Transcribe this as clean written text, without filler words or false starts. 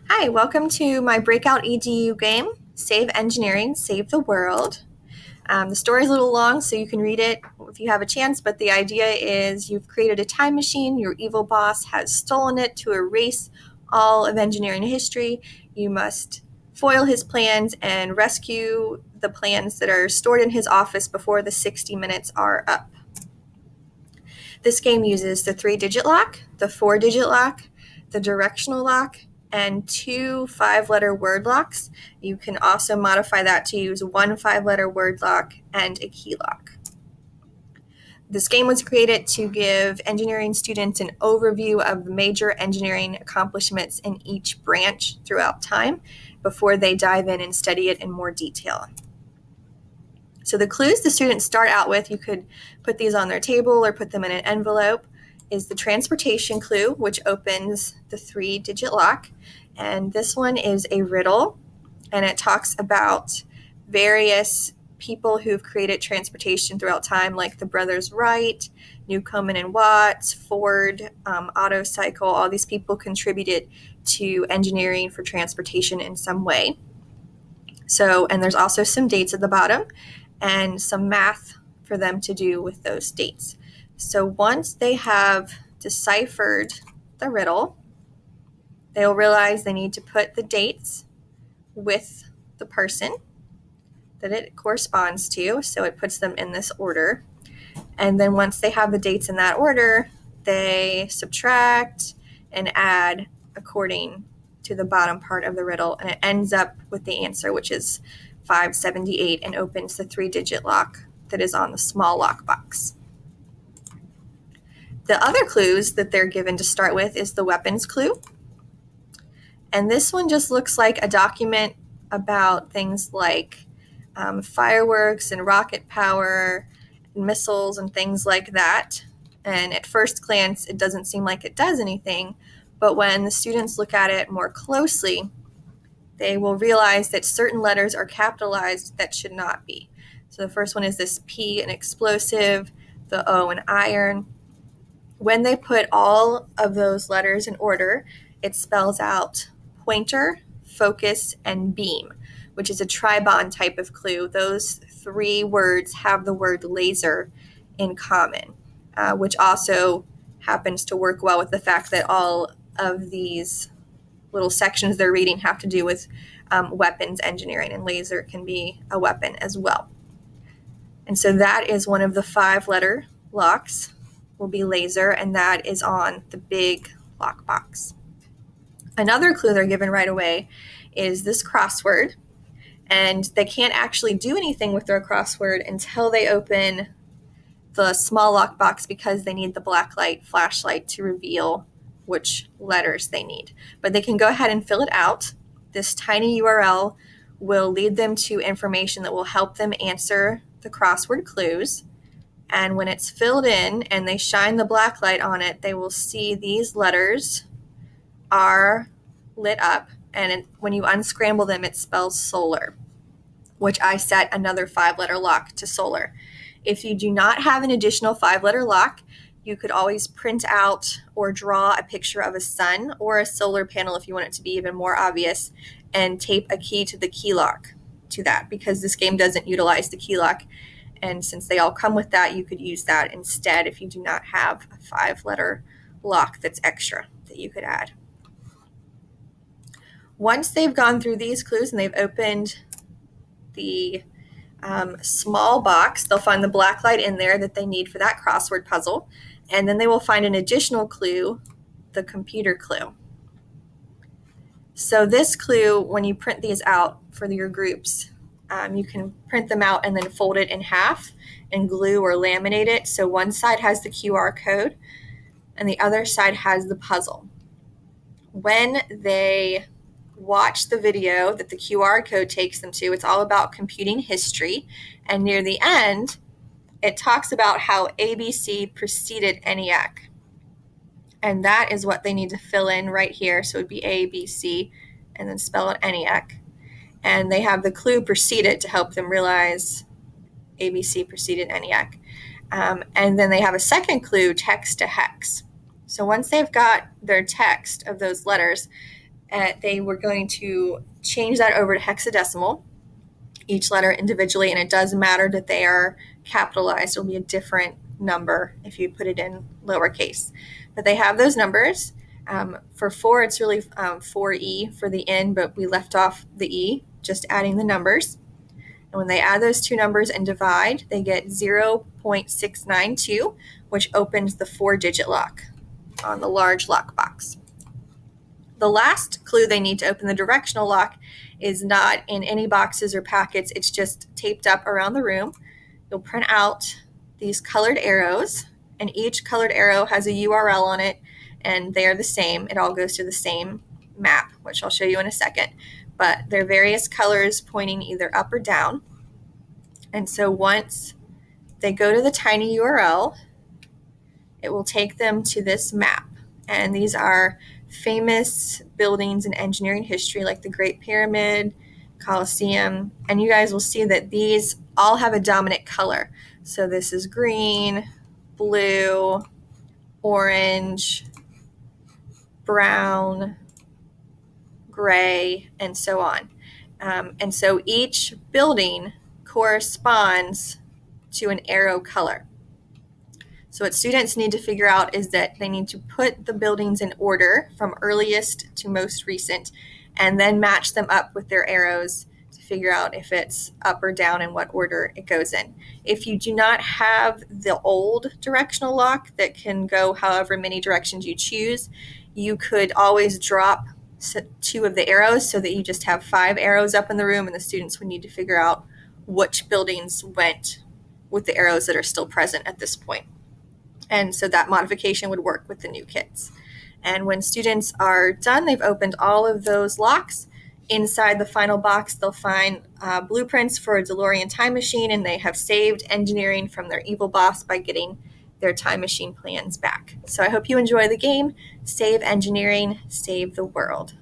Hi, welcome to my Breakout EDU game, Save Engineering, Save the World. The story is a little long, so you can read it if you have a chance, but the idea is you've created a time machine, your evil boss has stolen it to erase all of engineering history. You must foil his plans and rescue the plans that are stored in his office before the 60 minutes are up. This game uses the 3-digit lock, the 4-digit lock, the directional lock, and 2 5-letter word locks. You can also modify that to use 1 5-letter word lock and a key lock. This game was created to give engineering students an overview of the major engineering accomplishments in each branch throughout time before they dive in and study it in more detail. So the clues the students start out with, you could put these on their table or put them in an envelope, is the transportation clue, which opens the 3-digit lock. And this one is a riddle, and it talks about various people who've created transportation throughout time, like the brothers Wright, Newcomen and Watts, Ford, Otto Cycle. All these people contributed to engineering for transportation in some way. So, and there's also some dates at the bottom and some math for them to do with those dates. So once they have deciphered the riddle, they'll realize they need to put the dates with the person that it corresponds to, so it puts them in this order. And then once they have the dates in that order, they subtract and add according to the bottom part of the riddle, and it ends up with the answer, which is 578, and opens the 3-digit lock that is on the small lockbox. The other clues that they're given to start with is the weapons clue. And this one just looks like a document about things like fireworks and rocket power, and missiles and things like that. And at first glance, it doesn't seem like it does anything, but when the students look at it more closely, they will realize that certain letters are capitalized that should not be. So the first one is this P, an explosive, the O, an iron. When they put all of those letters in order, it spells out pointer, focus, and beam, which is a tribond type of clue. Those 3 words have the word laser in common, which also happens to work well with the fact that all of these little sections they're reading have to do with weapons engineering, and laser can be a weapon as well. And so that is one of the 5-letter locks, will be laser, and that is on the big lockbox. Another clue they're given right away is this crossword, and they can't actually do anything with their crossword until they open the small lockbox, because they need the black light flashlight to reveal which letters they need. But they can go ahead and fill it out. This tiny URL will lead them to information that will help them answer the crossword clues. And when it's filled in and they shine the black light on it, they will see these letters are lit up. And when you unscramble them, it spells solar, which I set another 5-letter lock to solar. If you do not have an additional 5-letter lock, you could always print out or draw a picture of a sun or a solar panel if you want it to be even more obvious, and tape a key to the key lock to that, because this game doesn't utilize the key lock. And since they all come with that, you could use that instead if you do not have a 5-letter lock that's extra that you could add. Once they've gone through these clues and they've opened the small box, they'll find the black light in there that they need for that crossword puzzle. And then they will find an additional clue, the computer clue. So this clue, when you print these out for your groups, you can print them out and then fold it in half and glue or laminate it. So one side has the QR code and the other side has the puzzle. When they watch the video that the QR code takes them to, it's all about computing history. And near the end, it talks about how ABC preceded ENIAC. And that is what they need to fill in right here. So it would be ABC and then spell out ENIAC. And they have the clue preceded to help them realize ABC preceded ENIAC. And then they have a second clue, text to hex. So once they've got their text of those letters, They were going to change that over to hexadecimal, each letter individually, and it does matter that they are capitalized. It'll be a different number if you put it in lowercase. But they have those numbers. For 4, it's really 4E for the N, but we left off the E, just adding the numbers. And when they add those two numbers and divide, they get 0.692, which opens the 4-digit lock on the large lockbox. The last clue they need to open the directional lock is not in any boxes or packets. It's just taped up around the room. You'll print out these colored arrows, and each colored arrow has a URL on it, and they are the same. It all goes to the same map, which I'll show you in a second. But they're various colors pointing either up or down. And so once they go to the tiny URL, it will take them to this map. And these are famous buildings in engineering history, like the Great Pyramid, Colosseum. And you guys will see that these all have a dominant color. So this is green, blue, orange, brown, gray, and so on. And so each building corresponds to an arrow color. So what students need to figure out is that they need to put the buildings in order from earliest to most recent, and then match them up with their arrows to figure out if it's up or down and what order it goes in. If you do not have the old directional lock that can go however many directions you choose, you could always drop 2 of the arrows so that you just have 5 arrows up in the room, and the students would need to figure out which buildings went with the arrows that are still present at this point. And so that modification would work with the new kits. And when students are done, they've opened all of those locks. Inside the final box, they'll find blueprints for a DeLorean time machine, and they have saved engineering from their evil boss by getting their time machine plans back. So I hope you enjoy the game. Save engineering, save the world.